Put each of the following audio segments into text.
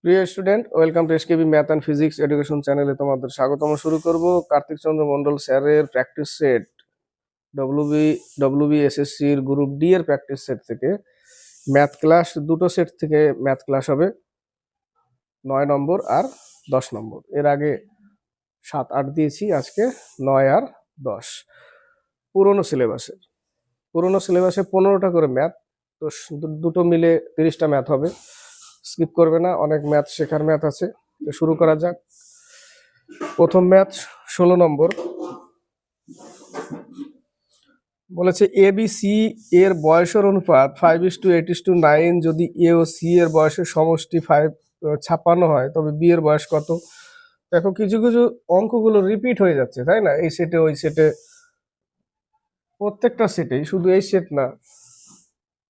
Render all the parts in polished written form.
প্রিয় student, welcome to SKB math and physics education চ্যানেলে তোমাদের স্বাগতম। শুরু করব কার্তিক চন্দ্র মন্ডল স্যারের প্র্যাকটিস সেট ডব্লিউবিএসএসসির গ্রুপ ডি এর প্র্যাকটিস সেট থেকে ম্যাথ ক্লাস, দুটো সেট থেকে ম্যাথ ক্লাস হবে 9 নম্বর আর 10 নম্বর। এর আগে 7-8 দিয়েছি, আজকে 9 আর 10। পুরোনো সিলেবাসে 15টা করে ম্যাথ, তো দুটো মিলে 30টা ম্যাথ হবে। স্কিপ করবে না, অনেক ম্যাথ শেখার ম্যাথ আছে। তো শুরু করা যাক। প্রথম ম্যাথ 16 নম্বর বলেছে এ বি সি এর বয়সের অনুপাত 5:8:9 যদি এ ও সি এর বয়সের সমষ্টি 56 হয়, তবে বি এর বয়স কত? দেখো, কিছু কিছু অঙ্কগুলো রিপিট হয়ে যাচ্ছে, তাই না? এই সেটে ওই সেটে, প্রত্যেকটা সেটেই, শুধু এই সেট না,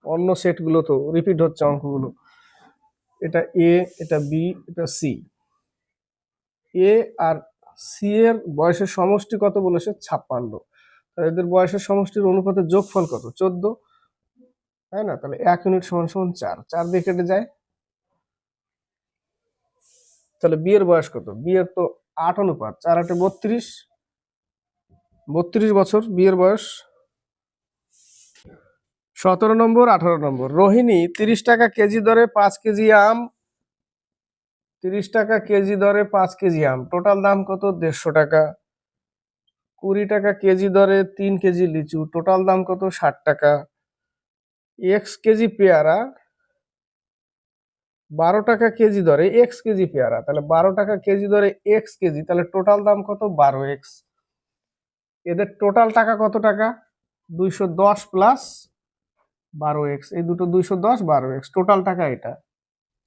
অন্য সেটগুলো তো রিপিট হচ্ছে অঙ্কগুলো। এটা এ, এটা বি, এটা সি। এ আর সি এর বয়সের সমষ্টি কত বলেছে? 56। এদের বয়সের সমষ্টির অনুপাতের যোগফল কত? 14, তাই না? তাহলে 1 ইউনিট সমান সমান 4, 4 দিয়ে কেটে যায়। তাহলে বি এর বয়স কত? বি এর তো 8 অনুপাত, 4 8 32, 32 বছর বি এর বয়স। 17 নম্বর 18 নম্বর রোহিণী 30 টাকা কেজি দরে 5 কেজি আম, 30 টাকা কেজি দরে 5 কেজি আম, টোটাল দাম কত? 150 টাকা। 20 টাকা কেজি দরে 3 কেজি লিচু, টোটাল দাম কত? 60 টাকা। এক্স কেজি পেয়ারা 12 টাকা কেজি দরে এক্স কেজি পেয়ারা, তাহলে 12 টাকা কেজি দরে এক্স কেজি, তাহলে টোটাল দাম কত? 12x। এদের টোটাল টাকা কত টাকা? 210 প্লাস 12x, এই দুটো 210 12x, টোটাল টাকা এটা।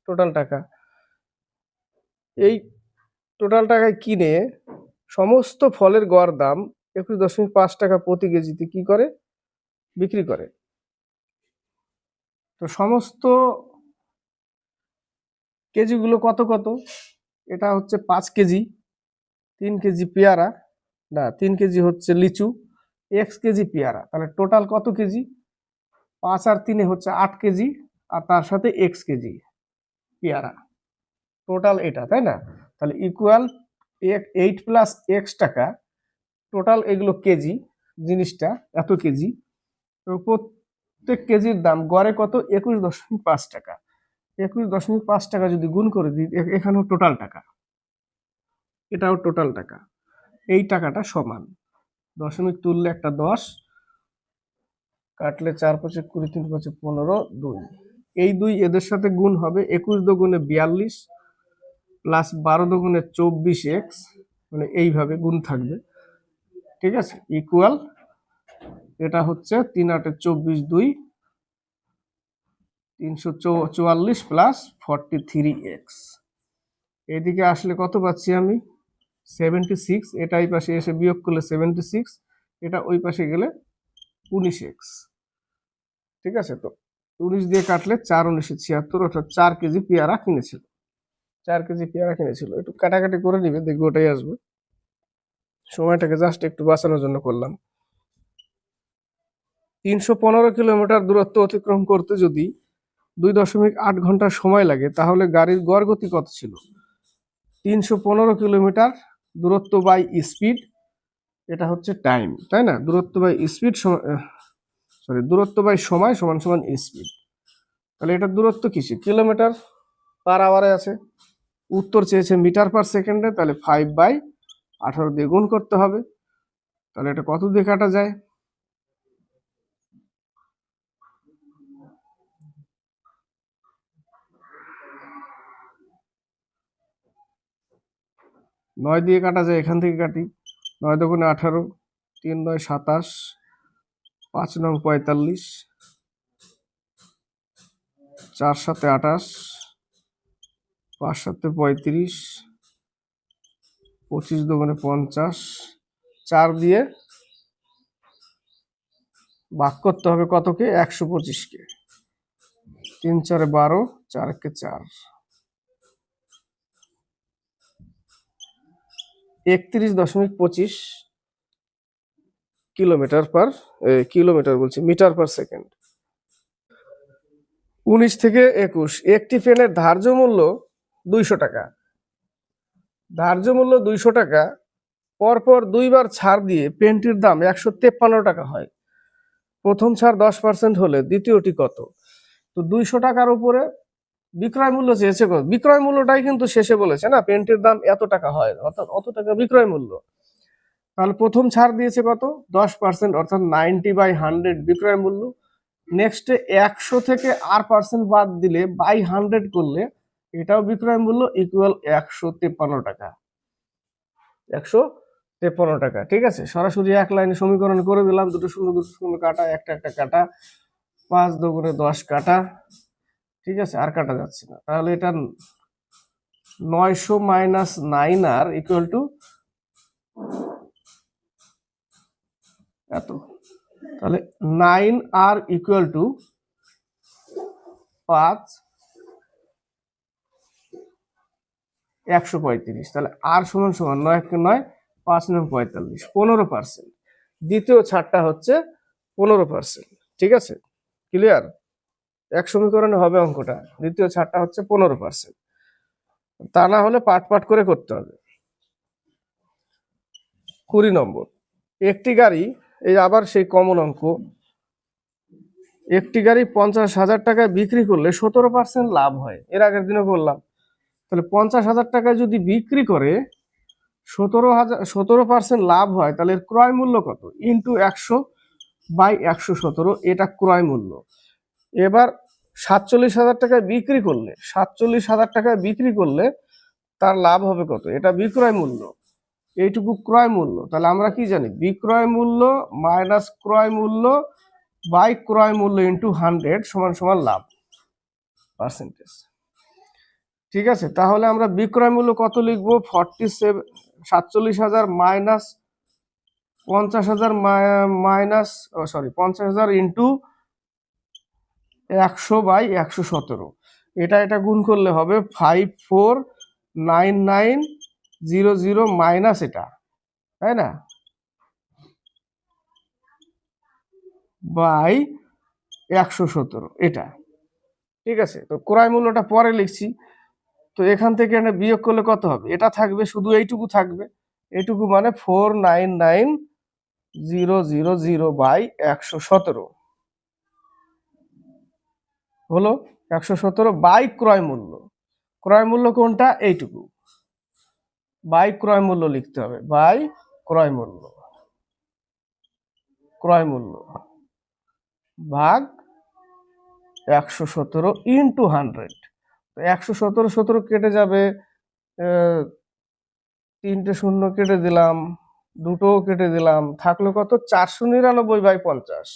টোটাল টাকা, এই টোটাল টাকায় কিনে সমস্ত ফলের গড় দাম 21.5 টাকা প্রতি কেজিতে কি করে? বিক্রি করে। তো সমস্ত কেজিগুলো কত কত? এটা হচ্ছে 5 কেজি, 3 কেজি পেয়ারা, না 3 কেজি হচ্ছে লিচু, এক্স কেজি পেয়ারা, তাহলে টোটাল কত কেজি? 5 আর 3 হচ্ছে 8 কেজি, আর তার সাথে এক্স কেজি পেয়ারা, টোটাল এটা, তাই না? তাহলে ইকুয়াল 8 প্লাস এক্স টাকা, টোটাল এগুলো কেজি, জিনিসটা এত কেজি। তো প্রত্যেক কেজির দাম গড়ে কত? 21.5 টাকা। 21.5 টাকা যদি গুণ করে দিই, এখানেও টোটাল টাকা, এটাও টোটাল টাকা। এই টাকাটা সমান, দশমিক তুললে একটা 10, কাটলে 4 5 20, 3 5 15, 2, এই 2 এদের সাথে গুণ হবে, 21 দুগুণে 42 প্লাস 12 দুগুণে 24x, মানে এইভাবে গুণ থাকবে, ঠিক আছে? ইকুয়াল এটা হচ্ছে 3 8 24 2 344 প্লাস 43x। এইদিকে আসলে কত পাচ্ছি আমি? 76। এটা এই পাশে এসে বিয়োগ করলে 76, এটা ওই পাশে গেলে 19x, ঠিক আছে? তো 19 দিয়ে কাটলে 4 19 76, অর্থাৎ 4 কেজি পেয়ারা কিনেছিল। 4 কেজি পেয়ারা কিনেছিল। একটু কাটাকাটি করে নিবে, দেখবে ওটাই আসবে। সময়টাকে জাস্ট একটু বাঁচানোর জন্য করলাম। 315 কিলোমিটার দূরত্ব অতিক্রম করতে যদি 2.8 ঘন্টা সময় লাগে, তাহলে গাড়ির গড় গতি কত ছিল? 315 কিলোমিটার দূরত্ব বাই স্পিড, এটা হচ্ছে টাইম, তাই না? দূরত্ব বাই স্পিড দূরত্ব বাই সময় সমান সমান স্পিড। তাহলে এটা দূরত্ব কিসে? কিলোমিটার পার আওয়ারে আছে। উত্তর চেয়েছে মিটার পার সেকেন্ডে, তাহলে 5/18 দিয়ে গুণ করতে হবে। তাহলে এটা কত দিয়ে কাটা যায়? নয় দিয়ে কাটা যায়, এখান থেকে কাটি। 9 দুগুণে 18, 3 9 27, 5 9 45, 4 7 28, 5 7 35, 25 দুগুণে 50, 4 দিয়ে ভাগ করতে হবে কতকে? 125কে। 3 4 12, 4 কে 4, 31.25 কিলোমিটার পার, কিলোমিটার বলছি, মিটার পার সেকেন্ড। 19 থেকে 21, একটি পেনের ধার্য মূল্য 200 টাকা, ধার্য মূল্য 200 টাকা, পরপর 2বার ছাড় দিয়ে পেনটির দাম 153 টাকা হয়। প্রথম ছাড় 10% হলে দ্বিতীয়টি কত? তো 200 টাকার উপরে বিক্রয় মূল্য চেয়েছে কত? বিক্রয় মূল্যটাই কিন্তু শেষে বলেছে না, পেনটির দাম এত টাকা হয়, অর্থাৎ অত টাকা বিক্রয় মূল্য। তাহলে প্রথম ছাড় দিয়েছে কত? 10%, অর্থাৎ 90/100 বিক্রয় মূল্য। নেক্সটে 100 থেকে আর পার্সেন্ট বাদ দিলে বাই 100 করলে এটাও বিক্রয় মূল্য, ইকুয়াল 153 টাকা। 153 টাকা। ঠিক আছে, সরাসরি এক লাইনে সমীকরণ করে দিলাম। দুটো শূন্য কাটা, একটা কাটা, 5 দুগুণে 10 কাটা। ঠিক আছে, আর কাটা যাচ্ছে না। তাহলে এটা 900 মাইনাস 9r ইকুয়াল টু এত। তাহলে 9r ইকুয়াল টু 5 135। তাহলে আর সমান 9 × 9 5 × 9 45, 15%। দ্বিতীয় ছাড়টা হচ্ছে 15%। ঠিক আছে, ক্লিয়ার? এক সমীকরণে হবে অঙ্কটা, দ্বিতীয় ছাড়টা হচ্ছে 15%। তা না হলে পাট করে করতে হবে। 20 নম্বর, একটি গাড়ি, এই আবার সেই কমন অঙ্ক, একটি গাড়ি 50,000 টাকায় বিক্রি করলে 17% লাভ হয়। এর আগের দিনও বললাম। তাহলে 50,000 টাকায় যদি বিক্রি করে 17% লাভ হয়, তাহলে ক্রয় মূল্য কত? ইন্টু 100/117, এটা ক্রয় মূল্য। এবার 47,000 টাকায় বিক্রি করলে, 47,000 টাকায় বিক্রি করলে তার লাভ হবে কত? এটা বিক্রয় মূল্য, এইটুকু ক্রয় মূল্য। তাহলে আমরা কি জানি? বিক্রয় মূল্য মাইনাস ক্রয় মূল্য বাই ক্রয় মূল্য ইন্টু 100 সমান সমান লাভ, পার্সেন্টেজ। ঠিক আছে, তাহলে আমরা বিক্রয় মূল্য কত লিখবো? 47,000 মাইনাস 50,000 মাইনাস 50,000 ইন্টু 100/117। এটা গুণ করলে হবে 549900 মাইনাস এটা, তাই না, বাই 117 এটা। ঠিক আছে, তো ক্রয় মূল্যটা পরে লিখছি। তো এখান থেকে বিয়োগ করলে কত হবে? এটা থাকবে, শুধু এইটুকু থাকবে। এইটুকু মানে 499000/117 হলো। 117 বাই ক্রয় মূল্য। ক্রয় মূল্য কোনটা? এইটুকু, বাই ক্রয় মূল্য লিখতে হবে, বাই ক্রয় মূল্য, ক্রয় মূল্য ভাগ 117 ইন্টু 100। 117 কেটে যাবে, 3টে শূন্য কেটে দিলাম, দুটোও কেটে দিলাম, থাকলো কত? 499/50।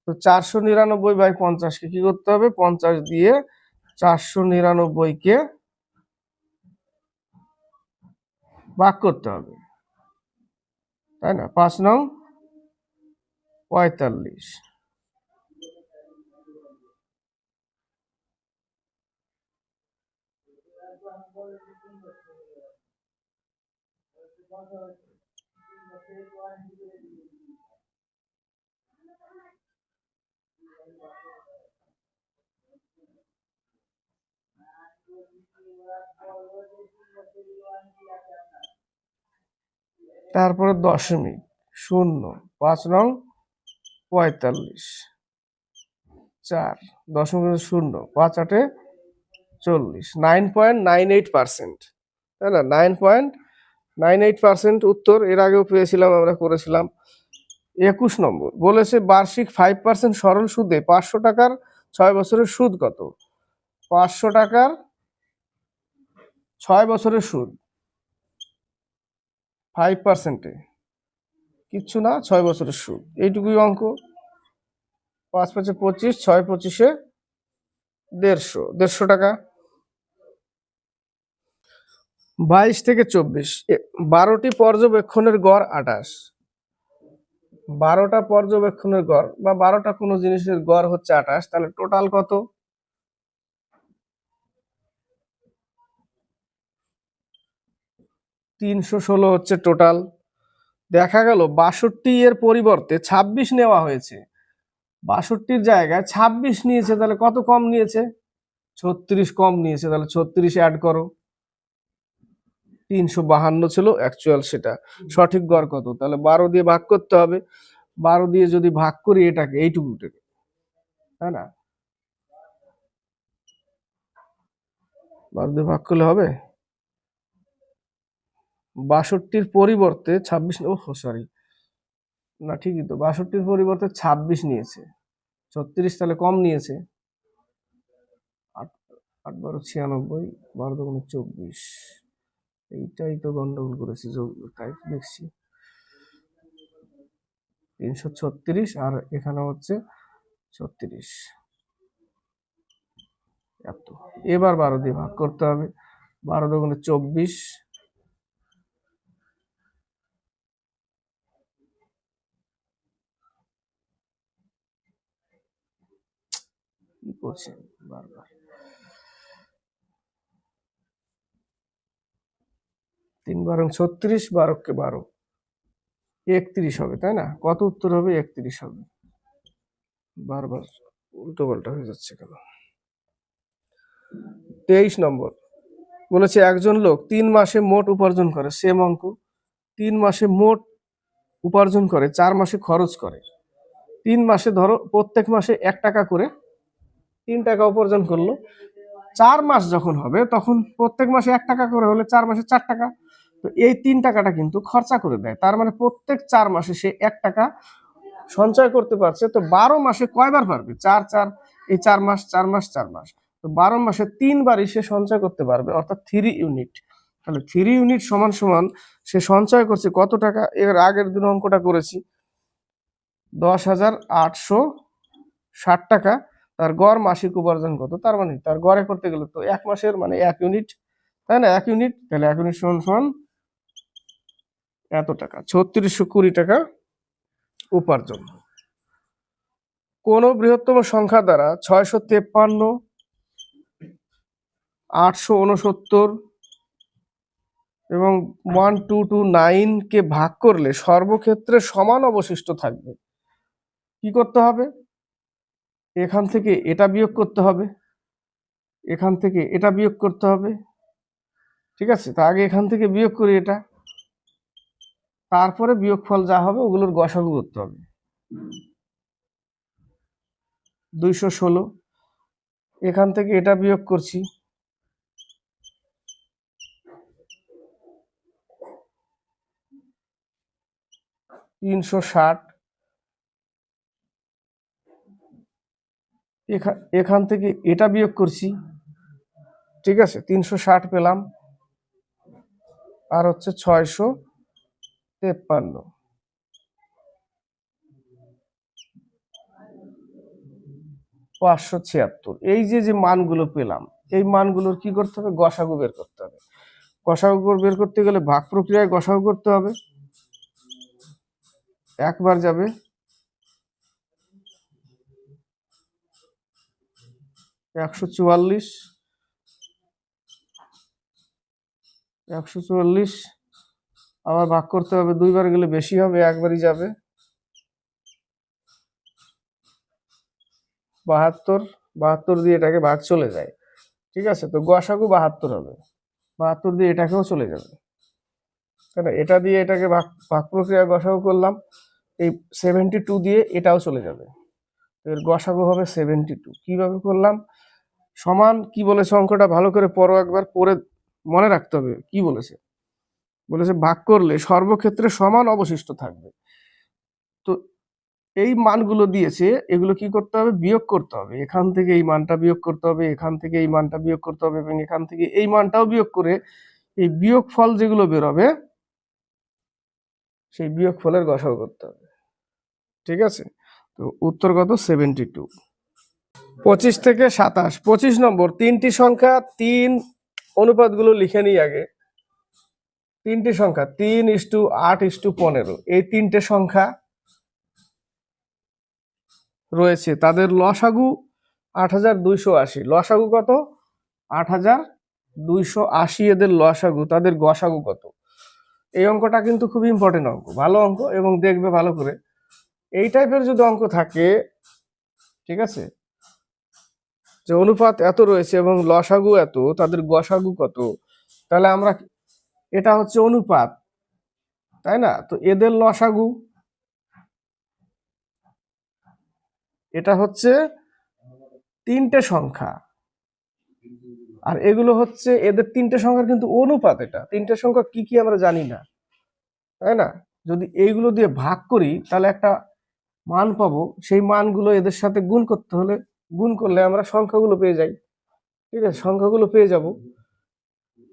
তো 499/50কে কি করতে হবে? 50 দিয়ে 499কে ভাগ করতে হবে, তাই না? 5 নং 45। তারপরে দশমিক, শূন্য, 5 নং 45, 4 দশমিক শূন্য, 5 8 40, 9.98%, তাই না? 9.98% উত্তর। এর আগেও পেয়েছিলাম, আমরা করেছিলাম। 21 নম্বর বলেছে বার্ষিক 5% সরল সুদে 500 টাকার 6 বছরের সুদ কত? 500 টাকার 6 বছরের সুদ 5%-এ কিচ্ছু না, 6 বছরের সুদ, এইটুকুই অঙ্ক। 5 5 25, 6 25 150 টাকা। 22 থেকে 24, 12টি পর্যবেক্ষণের গড় 28। 12টা পর্যবেক্ষণের গড় বা 12টা কোনো জিনিসের গড় হচ্ছে 28, তাহলে টোটাল কত? 316 হচ্ছে টোটাল। দেখা গেল 62 এর পরিবর্তে 26 নেওয়া হয়েছে, 62-র জায়গায় 26 নিয়েছে, তাহলে কত কম নিয়েছে? 36 কম নিয়েছে। তাহলে 36 অ্যাড করো। 352 ছিল অ্যাকচুয়াল সেটা। সঠিক গড় কত? তাহলে 12 দিয়ে ভাগ করতে হবে। 12 দিয়ে যদি ভাগ করি এটাকে এইটুকুটাকে, তাই না? 12 দিয়ে ভাগ করলে হবে 62-র পরিবর্তে 26, ও সরি, না ঠিকই তো, 62-র পরিবর্তে 26 নিয়েছে। 36 তাহলে কম নিয়েছে। 8 8 12 96, 12 দুগুণে 24। এইটাই তো গন্ডগোল করেছি, তাই দেখছি 336 আর এখানে হচ্ছে 36, এত। এবার 12 দিয়ে ভাগ করতে হবে। 12 দুগুণে 24, কি করছেন বারবার? 3 বারং 36, 12কে 12, 31 হবে, তাই না? কত উত্তর হবে? 31 হবে। বারবার উল্টো পাল্টা হয়ে যাচ্ছে কেন? 23 নম্বর বলেছে একজন লোক 3 মাসে মোট উপার্জন করে, সেম অঙ্ক। 3 মাসে মোট উপার্জন করে, 4 মাসে খরচ করে। 3 মাসে ধরো প্রত্যেক মাসে 1 টাকা করে 3 টাকা উপার্জন করলো। 4 মাস যখন হবে তখন প্রত্যেক মাসে 1 টাকা করে হলে 4 মাসে 4 টাকা। তো এই 3 টাকাটা কিন্তু খরচা করে দেয়। তার মানে প্রত্যেক 4 মাসে সে 1 টাকা সঞ্চয় করতে পারছে। তো 12 মাসে কয়বার পারবে? 4 4, এই 4 মাস 4 মাস 4 মাস, তো 12 মাসে 3 বারই সে সঞ্চয় করতে পারবে, অর্থাৎ 3 ইউনিট। তাহলে 3 ইউনিট সমান সমান সে সঞ্চয় করছে কত টাকা? এর আগের দিন অঙ্কটা করেছি, 10,860 টাকা। তার গড় মাসিক উপার্জন কত? তার মানে তার গড়ে করতে গেলে তো 1 মাসের মানে 1 ইউনিট, তাই না? 1 ইউনিট, তাহলে 1 ইউনিট সমান সমান এত টাকা, 3620 টাকা উপার্জন। কোন বৃহত্তম সংখ্যা দ্বারা 653, 869 এবং 1229 কে ভাগ করলে সর্বক্ষেত্রে সমান অবশিষ্ট থাকবে? কি করতে হবে? এখান থেকে এটা বিয়োগ করতে হবে, এখান থেকে এটা বিয়োগ করতে হবে, ঠিক আছে? তা আগে এখান থেকে বিয়োগ করি এটা, তারপরে বিয়োগফল যা হবে ওগুলোর গসাগু করতে হবে। 216, এখান থেকে এটা বিয়োগ করছি, 360, এখান থেকে এটা বিয়োগ করছি, ঠিক আছে? 360 পেলাম, আর হচ্ছে 653, 576। এই যে মানগুলো পেলাম, এই মানগুলোর কি করতে হবে? গসাগু বের করতে হবে। গসাগু বের করতে গেলে ভাগ প্রক্রিয়ায় গসাগু করতে হবে। একবার যাবে, 144, 144, আবার ভাগ করতে হবে, দুইবার গেলে বেশি হবে, একবারই যাবে, 72, 72 দিয়ে এটাকে ভাগ চলে যায়, ঠিক আছে? তো গসাগু 72 হবে, 72 দিয়ে এটাকেও চলে যাবে, তাই না? এটা দিয়ে এটাকে ভাগ ভাগ প্রক্রিয়া গসাগু করলাম, এই 72 দিয়ে এটাও চলে যাবে, এর গসাগু হবে 72। কিভাবে করলাম? সমান কি বলেছে অঙ্কটা ভালো করে পড়ো, একবার পড়ে মনে রাখতে হবে কি বলেছে। বলেছে ভাগ করলে সর্বক্ষেত্রে সমান অবশিষ্ট থাকবে। তো এই মানগুলো দিয়েছে, এগুলো কি করতে হবে? বিয়োগ করতে হবে। এখান থেকে এই মানটা বিয়োগ করতে হবে, এখান থেকে এই মানটা বিয়োগ করতে হবে, এবং এখান থেকে এই মানটাও বিয়োগ করে এই বিয়োগ ফল যেগুলো বেরোবে সেই বিয়োগ ফলের গসাগু করতে হবে, ঠিক আছে? তো উত্তর কত? 72। 25 থেকে 27, 25 নম্বর, 3টি সংখ্যা 3 অনুপাতগুলো লিখে নিই আগে। 3টি সংখ্যা 3:8:15, এই 3টে সংখ্যা রয়েছে, তাদের লসাগু 8280। লসাগু কত? 8280 এদের লসাগু, তাদের গসাগু কত? এই অঙ্কটা কিন্তু খুব ইম্পর্টেন্ট অঙ্ক, ভালো অঙ্ক, এবং দেখবে ভালো করে। এই টাইপের যদি অঙ্ক থাকে, ঠিক আছে, যে অনুপাত এত রয়েছে এবং লসাগু এত, তাদের গসাগু কত, তাহলে আমরা এটা হচ্ছে অনুপাত, তাই না? তো এদের লসাগু, এটা হচ্ছে তিনটে সংখ্যা, আর এগুলো হচ্ছে এদের তিনটে সংখ্যার কিন্তু অনুপাত। এটা তিনটে সংখ্যা কি কি আমরা জানি না, তাই না? যদি এইগুলো দিয়ে ভাগ করি তাহলে একটা মান পাবো, সেই মানগুলো এদের সাথে গুণ করতে হলে, গুণ করলে আমরা সংখ্যাগুলো পেয়ে যাই। ঠিক আছে, সংখ্যাগুলো পেয়ে যাব।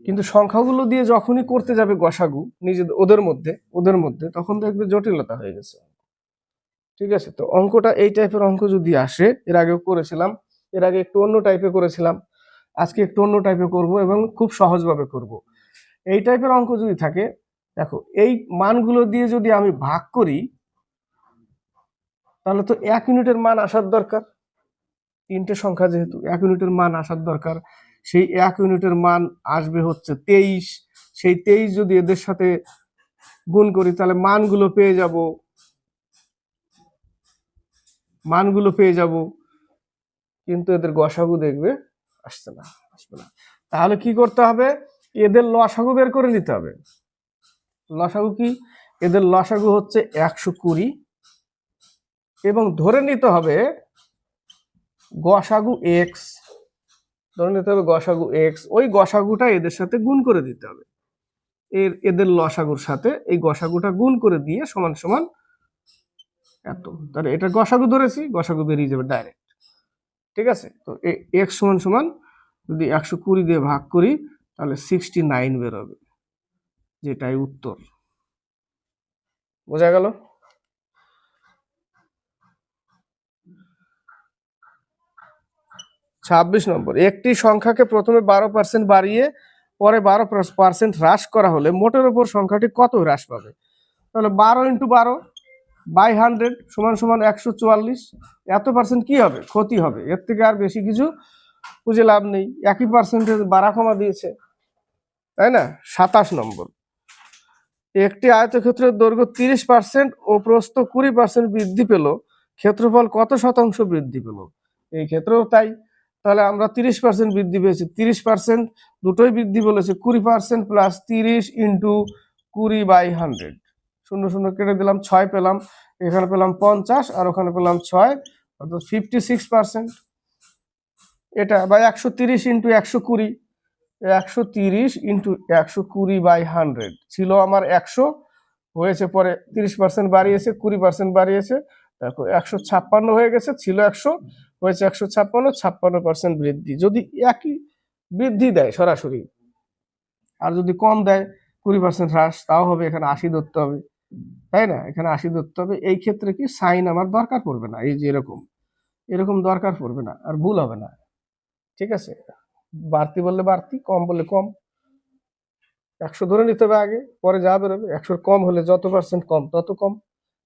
কিন্তু সংখ্যাগুলো দিয়ে যখনই করতে যাবে গসাগু নিজেদের ওদের মধ্যে তখন দেখবে জটিলতা হয়ে গেছে। ঠিক আছে, তো অঙ্কটা এই টাইপের অঙ্ক যদি আসে, এর আগেও করেছিলাম, এর আগে একটু অন্য টাইপে করেছিলাম, আজকে একটু অন্য টাইপে করব এবং খুব সহজভাবে করব। এই টাইপের অঙ্ক যদি থাকে, দেখো এই মানগুলো দিয়ে যদি আমি ভাগ করি তাহলে তো 1 ইউনিটের মান আসার দরকার। তিনটে সংখ্যা যেহেতু 1 ইউনিটের মান আসার দরকার, সেই 1 ইউনিটের মান আসবে হচ্ছে 23। সেই 23 যদি এদের সাথে গুণ করি তাহলে মানগুলো পেয়ে যাব, কিন্তু এদের গসাগু দেখবে আসছে না, আসবে না। তাহলে কি করতে হবে? এদের লসাগু বের করে নিতে হবে। লসাগু কি? এদের লসাগু হচ্ছে 120 এবং ধরে নিতে হবে গসাগু এক্স, ধরে নিতে হবে গসাগু এক্স। ওই গসাগুটা এদের সাথে গুণ করে দিতে হবে, এদের লসাগুর সাথে এই গসাগুটা গুণ করে দিয়ে সমান সমান এত। তাহলে এটা গসাগু ধরেছি, গসাগু বেরিয়ে যাবে ডাইরেক্ট। ঠিক আছে, তো এক্স সমান সমান যদি 120 দিয়ে ভাগ করি তাহলে 69 বেরোবে, যেটাই উত্তর। বোঝা গেল? 26 নম্বর, একটি সংখ্যাকে প্রথমে 12% বাড়িয়ে পরে 12% হ্রাস করা হলে মোটের উপর সংখ্যাটি কত হ্রাস পাবে? তাহলে 12 × 12 বাই 100 সমান সমান 144। এত পার্সেন্ট কি হবে? ক্ষতি হবে। এর থেকে আর বেশি কিছু খুঁজে লাভ নেই, একই পার্সেন্টেজ বাড়া কমা দিয়েছে, তাই না? 27 নম্বর, একটি আয়তক্ষেত্রের দৈর্ঘ্য 30% ও প্রস্থ 20% বৃদ্ধি পেল, ক্ষেত্রফল কত শতাংশ বৃদ্ধি পেল? এই ক্ষেত্রেও তাই। তাহলে আমরা 30% বৃদ্ধি পেয়েছি, 30% দুটোই বৃদ্ধি বলেছে, 20% প্লাস 30 ইন্টু 20/100, শূন্য শূন্য কেটে দিলাম, 6 পেলাম, এখানে পেলাম 50 আর ওখানে পেলাম 6, অর্থাৎ 56%। এটা বা 130 ইন্টু 120, 130 ইন্টু 120/100 ছিল আমার 100, হয়েছে পরে 30% বাড়িয়েছে, 20% বাড়িয়েছে, দেখো 156 হয়ে গেছে, ছিল 100 হয়েছে 156, 56% বৃদ্ধি। যদি একই বৃদ্ধি দেয় সরাসরি, আর যদি কম দেয় 20% হ্রাস, তাও হবে। এখানে 80 ধরতে হবে, তাই না? এখানে 80 ধরতে হবে। এই ক্ষেত্রে কি সাইন আমার দরকার পড়বে না, এই যে এরকম দরকার পড়বে না, আর ভুল হবে না। ঠিক আছে, বাড়তি বললে বাড়তি, কম বললে কম। 100 ধরে নিতে হবে আগে, পরে যা বেরোবে। 100 কম হলে যত পার্সেন্ট কম তত কম,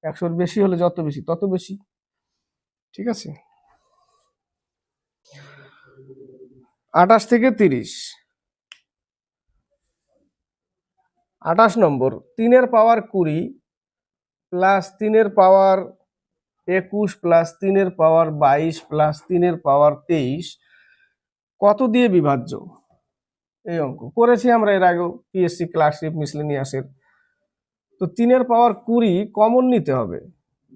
100 বেশি হলে যত বেশি তত বেশি। ঠিক আছে, 28 থেকে 30, 28 নম্বর, 3 পাওয়ার 20 প্লাস 3 পাওয়ার 21 প্লাস 3 পাওয়ার 22 প্লাস 3 পাওয়ার 23 কত দিয়ে বিভাজ্য? এই অঙ্ক করেছি আমরা এর আগেও, পিএসসি ক্লাসিক মিসলেনিয়াসের। তো 3 পাওয়ার 20 কমন নিতে হবে।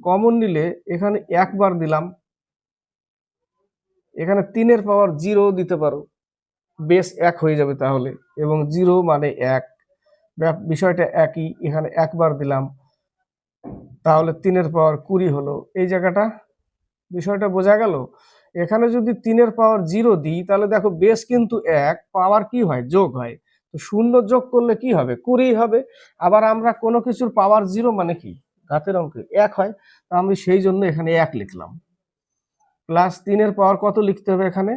কমন নিলে এখানে একবার দিলাম, এখানে 3 পাওয়ার 0 দিতে পারো, বেস 1 হয়ে যাবে তাহলে, এবং 0 মানে 1, বিষয়টা একই। এখানে একবার দিলাম, তাহলে 3 পাওয়ার 20 হলো। এই জায়গাটা বিষয়টা বোঝা গেল? এখানে যদি 3 পাওয়ার 0 দিই তাহলে দেখো বেস কিন্তু 1, পাওয়ার কি হয়? যোগ হয়। তো শূন্য যোগ করলে কি হবে? 20 হবে। আবার আমরা কোনো কিছুর পাওয়ার 0 মানে কি? ঘাতের অঙ্কে 1 হয়, তো আমি সেই জন্য এখানে 1 লিখলাম। প্লাস 3 পাওয়ার কত লিখতে হবে? এখানে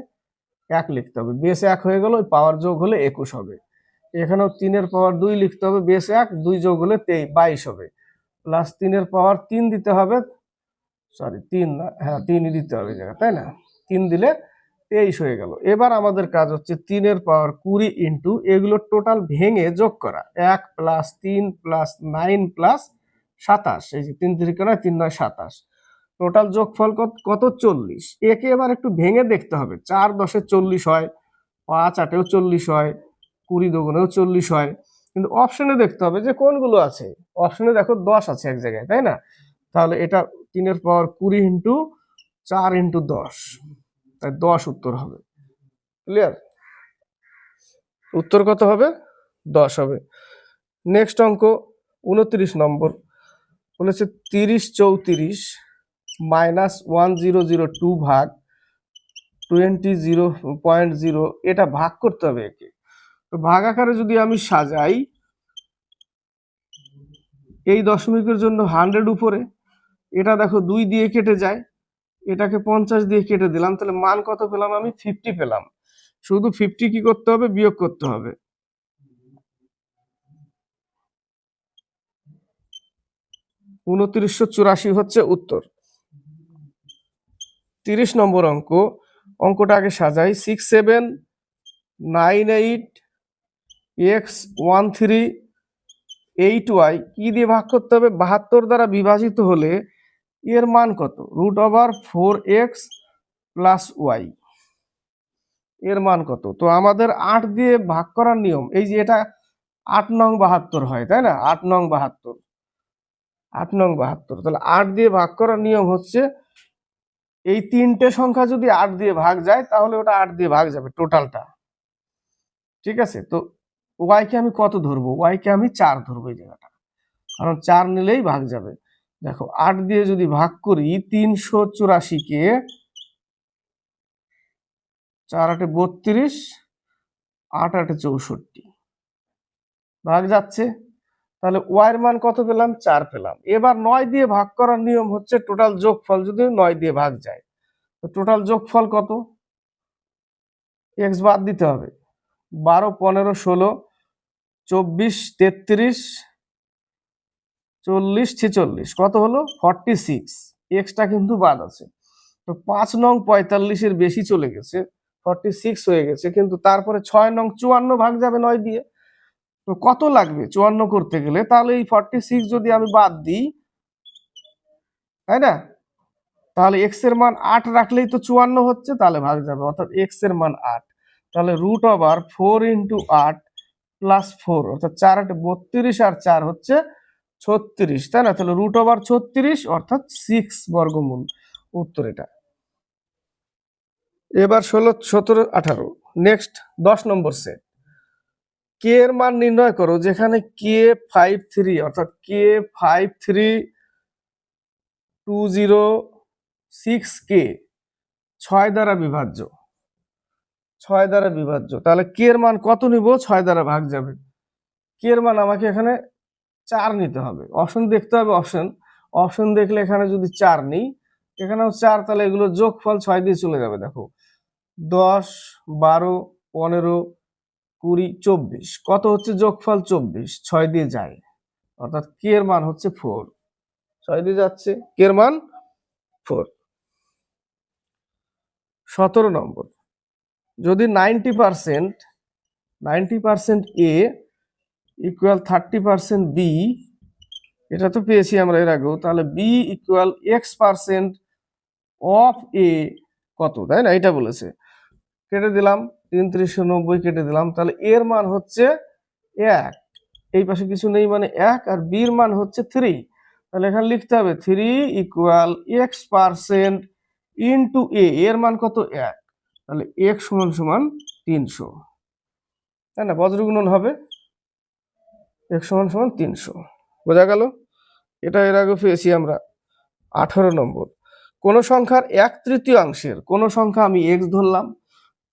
1 লিখতে হবে, বেস 1 হয়ে গেল, ওই পাওয়ার যোগ হলে 21 হবে। এখানেও 3 পাওয়ার 2 লিখতে হবে, বেস 1, 2 যোগ হলে 22 হবে। প্লাস 3 পাওয়ার 3 দিতে হবে, সরি 3 না, হ্যাঁ 3ই দিতে হবে জায়গা, তাই না? 3 দিলে 23 হয়ে গেল। এবার আমাদের কাজ হচ্ছে 3 পাওয়ার 20 ইন্টু এগুলো টোটাল ভেঙে যোগ করা, 1 প্লাস 3 প্লাস 9 প্লাস 27, এই যে 3 3 9 3 9 27, টোটাল যোগফল কত? 40। একে এবার একটু ভেঙে দেখতে হবে, 4 10 40 হয়, 5 8 40 হয়, 20 2 40 হয়। কিন্তু অপশনে দেখতে হবে যে কোনগুলো আছে। অপশনে দেখো 10 আছে এক জায়গায়, তাই না? তাহলে এটা 3 এর পাওয়ার 20 ইন্টু 4 ইন্টু 10, তাই 10 উত্তর হবে। ক্লিয়ার? উত্তর কত হবে? 10 হবে। নেক্সট অঙ্ক 29 নম্বর বলেছে 30 34 মাইনাস 1002 ভাগ 20.0, এটা ভাগ করতে হবে একে। তো ভাগ আকারে যদি আমি সাজাই, এই দশমিকের জন্য 100 উপরে, এটা দেখো 2 দিয়ে কেটে যায়, এটাকে 50 দিয়ে কেটে দিলাম, তাহলে মান কত পেলাম? আমি 50 পেলাম। শুধু 50 কি করতে হবে? বিয়োগ করতে হবে। 2984 হচ্ছে উত্তর। 30 নম্বর অঙ্কটা আগে সাজাই। 6798x13 কি দিয়ে ভাগ করতে হবে? 72 দ্বারা বিভাজিত হলে এর মান কত? √4x প্লাস ওয়াই, এর মান কত? তো আমাদের 8 দিয়ে ভাগ করার নিয়ম, এই যে এটা 8 নং 72 হয়, তাই না? 8 নং 72, 8 নং 72, তাহলে 8 দিয়ে ভাগ করার নিয়ম হচ্ছে এই তিনটে সংখ্যা যদি 8 দিয়ে ভাগ যায় তাহলে ওটা 8 দিয়ে ভাগ যাবে টোটালটা। ঠিক আছে? তো ওয়াই কে আমি কত ধরবো? ওয়াই কে আমি 4 ধরবো এই জায়গাটা, কারণ 4 নিলেই ভাগ যাবে। দেখো 8 দিয়ে যদি ভাগ করি 384 কে, 4 8 32, 8 8 64, ভাগ যাচ্ছে। তাহলে ওয়াই এর মান কত পেলাম? 4 পেলাম। এবার 9 দিয়ে ভাগ করার নিয়ম হচ্ছে টোটাল যোগফল যদি 9 দিয়ে ভাগ যায়, তো টোটাল যোগফল কত? এক্স বাদ দিতে হবে। 12 15 16 24 33 40 46, কত হলো? 46। এক্সটা কিন্তু বাদ আছে। তো 5 নং 45 এর বেশি চলে গেছে, 46 হয়ে গেছে, কিন্তু তারপরে 6 নং 54 ভাগ যাবে 9 দিয়ে। তো কত লাগবে 54 করতে গেলে? তাহলে এই 46 যদি আমি বাদ দিই, তাই না, তাহলে এক্স এর মান 8 রাখলেই তো 54 হচ্ছে, তাহলে ভাগ যাবে, অর্থাৎ এক্স এর মান 8। তাহলে √4 ইন্টু 8 প্লাস 4, অর্থাৎ 4 8 32 আর 4 হচ্ছে 36, তাই না? তাহলে √36 অর্থাৎ 6 বর্গমূল, উত্তর এটা। এবার 16 17 18 নেক্সট 10 নম্বর সেট। কে এর মান নির্ণয় করো যেখানে কে 53, অর্থাৎ কে 53206 কে 6 দ্বারা বিভাজ্য, 6 দ্বারা বিভাজ্য। তাহলে কে এর মান কত নিব? 6 দ্বারা ভাগ যাবে। কে এর মান আমাকে এখানে 4 নিতে হবে। অপশন দেখতে হবে, অপশন দেখলে এখানে যদি 4 নিই, এখানেও 4, তাহলে এগুলো যোগফল 6 দিয়ে চলে যাবে। দেখো 10 12 15 20 24, কত হচ্ছে যোগফল? 24, 6 দিয়ে যায়, অর্থাৎ কে এর মান হচ্ছে 4, 6 দিয়ে যাচ্ছে, কে এর মান 4। 17 নম্বর, যদি 90% এ ইকুয়াল 30% বি, এটা তো পেয়েছি আমরা এর আগেও, তাহলে বি ইকুয়াল x% অফ এ কত, তাই না? এটা বলেছে। কেটে দিলাম, 390 কেটে দিলাম, তাহলে এর মান হচ্ছে 1, এই পাশে কিছু নেই মানে 1, আর বির মান হচ্ছে 3, তাহলে এখানে লিখতে হবে 3 ইকুয়াল x% ইন্টু এ, এর মান কত? 1, তাহলে x সমান সমান 300, তাই না? বজ্রগুণন হবে, x সমান সমান 300, বোঝা গেল? এটা এর আগে পেয়েছি আমরা। 18 নম্বর, কোন সংখ্যার 1/3 কোন সংখ্যা আমি x ধরলাম,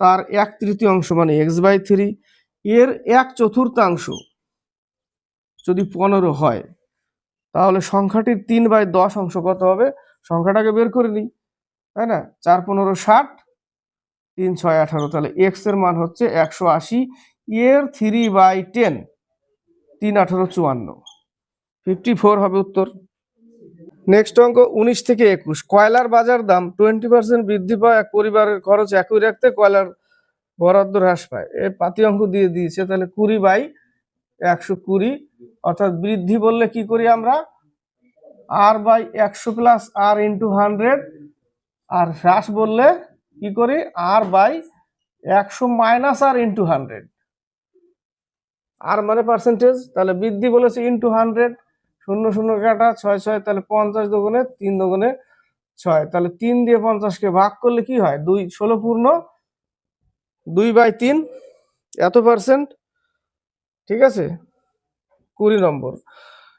তার 1/3 মানে x/3, এর 1/4 যদি 15 হয়, তাহলে সংখ্যাটির 3/10 অংশ কত হবে? সংখ্যাটাকে বের করে নিই, তাই না? 4 15 60, 3 6 18, তাহলে x এর মান হচ্ছে 180, এর 3/10, 3 18 54, 54 হবে উত্তর। নেক্সট অঙ্ক 19 থেকে 21, কয়লার বাজার দাম 20% বৃদ্ধি পায়, এক পরিবারের খরচ একই রাখতে কয়লার বরাদ্দ হ্রাস পায়। এই পাতি অঙ্ক দিয়ে দিয়েছে, তাহলে 20/120, অর্থাৎ বৃদ্ধি বললে কি করি আমরা? r/100 প্লাস r ইন্টু 100, আর হ্রাস বললে কি করি? r/100 মাইনাস r ইন্টু 100, আর মানে পার্সেন্টেজ, তাহলে বৃদ্ধি বলেছে ইন্টু 100, শূন্য শূন্য কাটা, 6 6, তাহলে 50 দুগুণে 3 দুগুণে 6, তাহলে 3 দিয়ে 50-কে ভাগ করলে কি হয়, 2 16 পূর্ণ 2/3, এত পার্সেন্ট। ঠিক আছে। 20 নম্বর,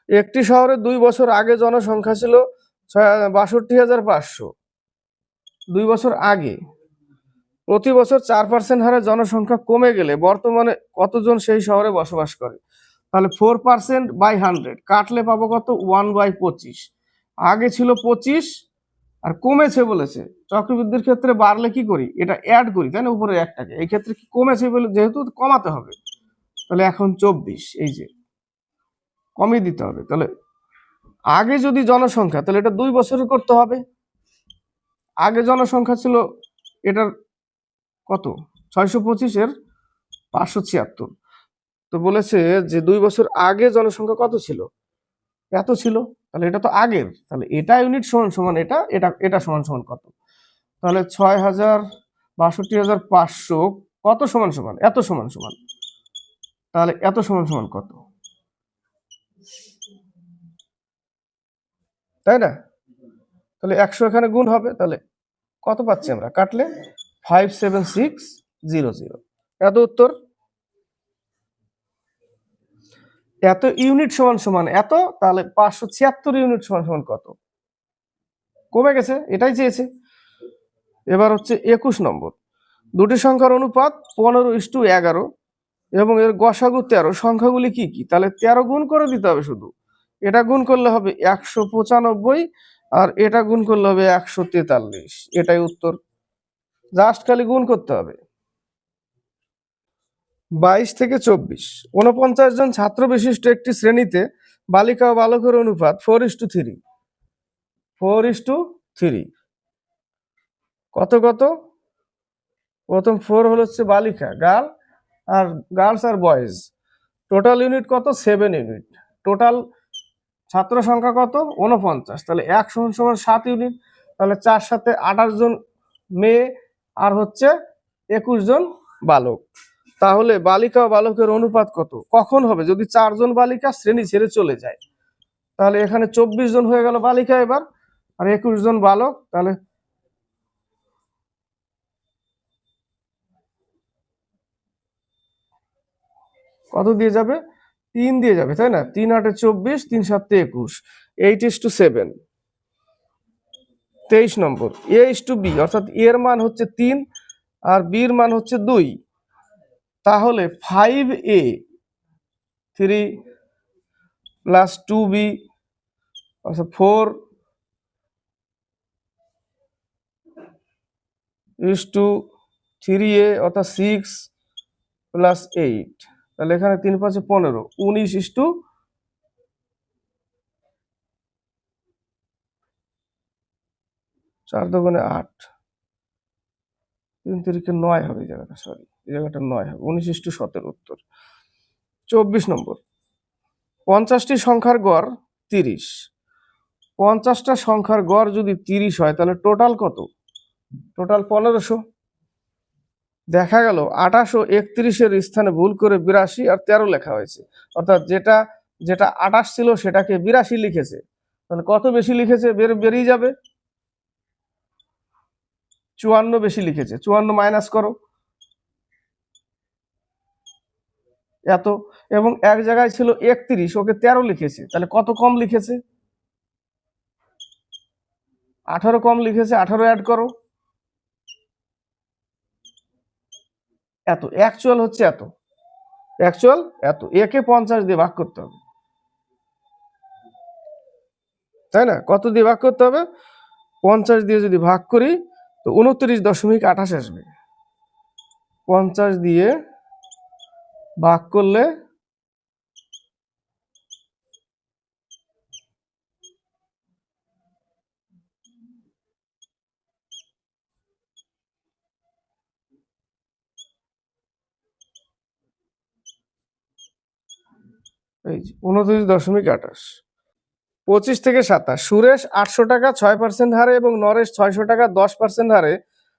একটি শহরে 2 বছর আগে জনসংখ্যা ছিল 62,500, 2 বছর আগে। প্রতি বছর 4% হারে জনসংখ্যা কমে গেলে বর্তমানে কতজন সেই শহরে বসবাস করে? তাহলে 4%/100 কাটলে পাবো কত, 1/25। আগে ছিল 25 আর কমেছে বলেছে, চক্রবৃদ্ধির ক্ষেত্রে বাড়লে কি করি, এটা অ্যাড করি, তাই না, উপরে একটাকে। এই ক্ষেত্রে কি কমেছে বলে, যেহেতু কমাতে হবে, তাহলে এখন 24, এই যে কমিয়ে দিতে হবে। তাহলে আগে যদি জনসংখ্যা, তাহলে এটা 2 বছরে করতে হবে। আগে জনসংখ্যা ছিল এটার কত, 625 এর 576। তো বলেছে যে 2 বছর আগে জনসংখ্যা কত ছিল, এত ছিল, তাহলে এটা তো আগের, তাহলে এটা ইউনিট সমান সমান এটা, এটা এটা সমান সমান কত, তাহলে 6,62,500 কত সমান সমান এত সমান সমান, তাহলে এত সমান সমান কত, তাই না? তাহলে 100 এখানে গুণ হবে, তাহলে কত পাচ্ছি আমরা কাটলে, 57600, এত উত্তর। এত ইউনিট সমান সমান এত, তাহলে 576 ইউনিট সমান সমান কত, কমে গেছে, এটাই চেয়েছে। এবার হচ্ছে 21 নম্বর, দুটি সংখ্যার অনুপাত 15:11 এবং এর গসাগু 13, সংখ্যাগুলি কি কি? তাহলে 13 গুণ করে দিতে হবে শুধু, এটা গুণ করলে হবে 195 আর এটা গুণ করলে হবে 143, এটাই উত্তর, জাস্ট খালি গুণ করতে হবে। 22 থেকে 24, 49 জন ছাত্র বিশিষ্ট একটি শ্রেণীতে বালিকা ও বালকের অনুপাত 4:3, 4:3, কত কত, প্রথম 4 হচ্ছে বালিকা গার্ল, আর গার্লস আর বয়েজ, টোটাল ইউনিট কত, 7 ইউনিট, টোটাল ছাত্র সংখ্যা কত, 49, তাহলে 1 সমান সমান 7 ইউনিট, তাহলে 4 সাথে 28 জন মেয়ে আর হচ্ছে 21 জন বালক। তাহলে বালিকা ও বালকের অনুপাত কত, কখন হবে, যদি 4 জন বালিকা শ্রেণী ছেড়ে চলে যায়, তাহলে এখানে 24 জন হয়ে গেল বালিকা এবার, আর 21 জন বালক, তাহলে কত দিয়ে যাবে, 3 দিয়ে যাবে, তাই না, 3 8 24, 3 7 21, 8:7। 23 নম্বর, A:B, অর্থাৎ এর মান হচ্ছে 3 আর বির মান হচ্ছে 2, তাহলে 5A 3 প্লাস 2B অর্থাৎ 4:3A অর্থাৎ 6 প্লাস 8, তাহলে এখানে 3 5 15, 19 4 দুগুণে 8, 3 3 9 হবে, এই জায়গাটা সরি, এই জায়গাটা 9 হবে, 19:17 উত্তর। 24 নম্বর, 50টি সংখ্যার গড় 30, 50টা সংখ্যার গড় যদি 30 হয়, তাহলে টোটাল কত, টোটাল 1500। দেখা গেল 28 ও 31-এর স্থানে ভুল করে 82 আর 13 লেখা হয়েছে, অর্থাৎ যেটা যেটা 28 ছিল সেটাকে 82 লিখেছে, তাহলে কত বেশি লিখেছে, বেরিয়ে যাবে, 54 বেশি লিখেছে, 54 মাইনাস করো, এত, এবং এক জায়গায় ছিল 31, ওকে 13 লিখেছে, তাহলে কত কম লিখেছে, 18 কম লিখেছে, 18 অ্যাড করো, এত, অ্যাকচুয়াল হচ্ছে এত, অ্যাকচুয়াল এত, একে 50 দিয়ে ভাগ করতে হবে, তাই না, কত দিয়ে ভাগ করতে হবে, 50 দিয়ে যদি ভাগ করি তো 29.28 আসবে, 50 দিয়ে ভাগ করলে এই যে 29.28। 25 থেকে 27, সুরেশ 800 টাকা 6% হারে এবং নরেশ 600 টাকা 10% হারে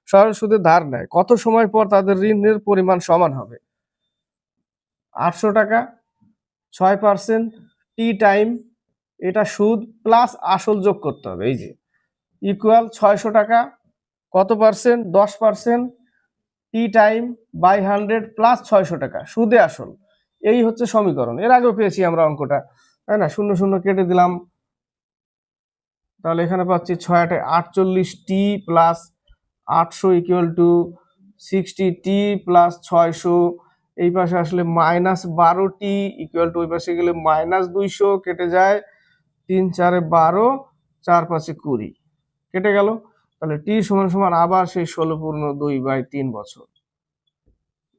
সরল সুদে ধার নেয়, কত সময় পর তাদের ঋণের পরিমাণ সমান হবে? 800 টাকা, 6%, টি টাইম, এটা সুদ প্লাস আসল যোগ করতে হবে, এই যে ইকুয়াল 600 টাকা, কত percent? 10%, T time by 100 plus 600 টাকা সুদে আসল। এই হচ্ছে সমীকরণ। এর আগেও পেয়েছি আমরা অঙ্কটা, তাই না? শূন্য শূন্য কেটে দিলাম, তাহলে এখানে পাচ্ছি 6×8 = 48, T plus 800 equal to 60, T plus 600, এই পাশে আসলে -12টি ইকুয়াল টু ওই পাশে গেলে -200, কেটে যায় 3 4 12, 4 5 20, কেটে গেল। তাহলে টি সমান সমান আবার সেই 16/2/3 বছর,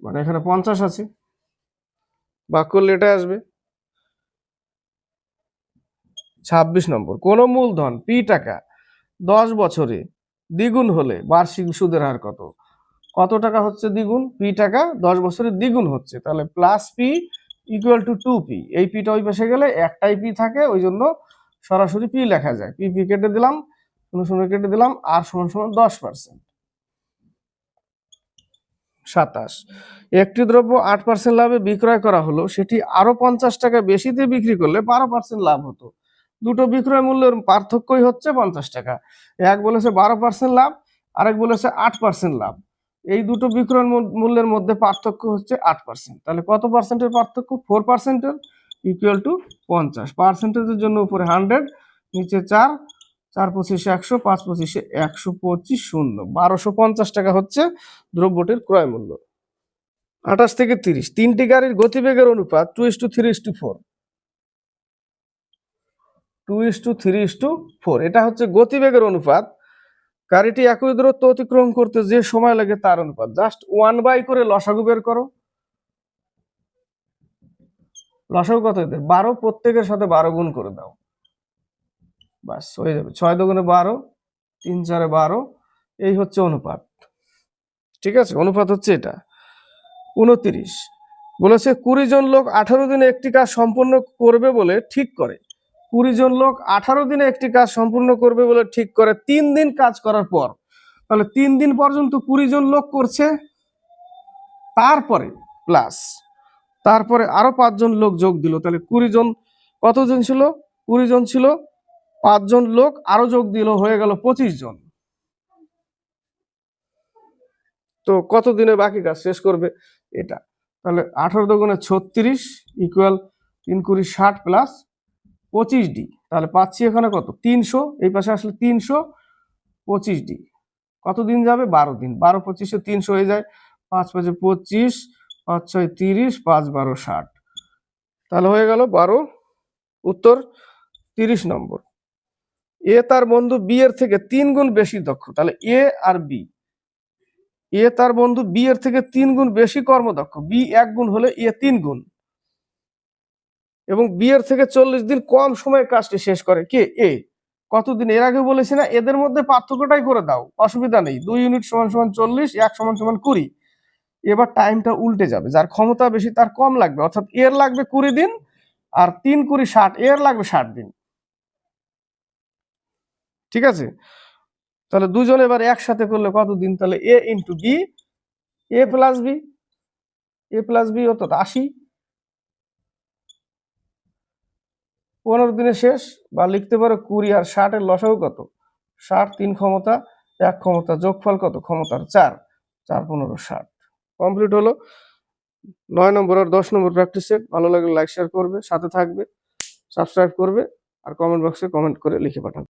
মানে এখানে 50 আছে, ভাগ করলে এটা আসবে। 26 নম্বর, কোন মূলধন পি টাকা 10 বছরে দ্বিগুণ হলে বার্ষিক সুদের হার কত? কত টাকা হচ্ছে দ্বিগুণ? পি টাকা 10 বছরে দ্বিগুণ হচ্ছে, তাহলে plus P equal to 2p। এই পিটা ওই পাশে গেলে একটাই পি থাকে, ওই জন্য সরাসরি পি লেখা যায়। পি পি কেটে দিলাম, শূন্য শূন্য কেটে দিলাম, আর সমান সমান 10%। 27, একটি দ্রব্য 8% লাভে বিক্রয় করা হলো, সেটি আরো 50 টাকা বেশিতে বিক্রি করলে 12% লাভ হতো। দুটো বিক্রয় মূল্যের পার্থক্যই হচ্ছে 50 টাকা। এক বলেছে 12% লাভ, আরেক বলেছে 8% লাভ। এই দুটো বিক্রয় মূল্যের মধ্যে পার্থক্য হচ্ছে 8%। তাহলে কত পার্সেন্টের পার্থক্য? 4%, ইকুয়াল টু 50। পার্সেন্টেজের জন্য উপরে 100, নিচে 4, 4 25 100, 5 25 125, শূন্য। 1250 টাকা হচ্ছে দ্রব্যটির ক্রয় মূল্য। 28 থেকে 30, তিনটি গাড়ির গতিবেগের অনুপাত 2:3:4। 2:3:4, এটা হচ্ছে গতিবেগের অনুপাত। গাড়িটি একই দূরত্ব অতিক্রম করতে যে সময় লাগে তার অনুপাত। জাস্ট 1/, করে লসাগু বের করো। লসাগু কত হতে? 12, প্রত্যেকের সাথে 12 গুণ করে দাও, বাস হয়ে যাবে। 6 দুগুণে 12, 3 4 12, এই হচ্ছে অনুপাত। ঠিক আছে, অনুপাত হচ্ছে এটা। 29, বলেছে 20 জন লোক 18 দিনে একটি কাজ সম্পূর্ণ করবে বলে ঠিক করে। 20 জন লোক 18 দিনে একটি কাজ সম্পূর্ণ করবে বলে ঠিক করে 3 দিন কাজ করার পর, তাহলে 3 দিন পর্যন্ত 20 জন লোক করছে, তারপরে প্লাস তারপরে আরো 5 জন লোক যোগ দিল, তাহলে 20 জন, কতজন ছিল? 20 জন ছিল, 5 জন লোক আরো যোগ দিল, হয়ে গেল 25 জন। তো কত দিনে বাকি কাজ শেষ করবে এটা? তাহলে 18 দুগুণে 36 ইকুয়াল 3 20 60 প্লাস 25d, তাহলে পাচ্ছি এখানে কত? 300, এই পাশে আসলে 300, 25d, কত দিন যাবে? 12 দিন। 12 25 300 হয়ে যায়, 5 5 25, 5 6 30, 5 12 60, তাহলে হয়ে গেল 12। উত্তর 30 নম্বর। এ তার বন্ধু বি এর থেকে 3 গুণ বেশি দক্ষ, তাহলে এ আর বি, এ তার বন্ধু বি এর থেকে 3 গুণ বেশি কর্মদক্ষ, বি 1 গুণ হলে এ 3 গুণ, এবং বি এর থেকে 40 দিন কম সময়ে কাজটি শেষ করে কে? এ। কতদিন? এর আগে বলেছি না, এদের মধ্যে পার্থক্যটাই করে দাও, অসুবিধা নেই। 2 ইউনিট সমান সমান 40, 1 সমান সমান 20। এবার টাইমটা উল্টে যাবে, যার ক্ষমতা বেশি তার কম লাগবে, অর্থাৎ এর লাগবে 20 দিন, আর 3 20 60, এর লাগবে 60 দিন। ঠিক আছে, তাহলে দুজন এবার একসাথে করলে কত দিন? তাহলে এ ইন্টু বি, এ প্লাস বি, এ প্লাস বি অর্থাৎ 80, 15 দিনে শেষ। বা লিখতে পারো 20 আর 60 এর লসাগু কত? 60, 3 ক্ষমতা, 1 ক্ষমতা, যোগফল কত? ক্ষমতার 4, 4 15 60। কমপ্লিট হলো 9 নম্বর আর 10 নম্বর প্র্যাকটিস সেট। ভালো লাগলে লাইক শেয়ার করবে, সাথে থাকবে, সাবস্ক্রাইব করবে, আর কমেন্ট বক্সে কমেন্ট করে লিখে পাঠাবে।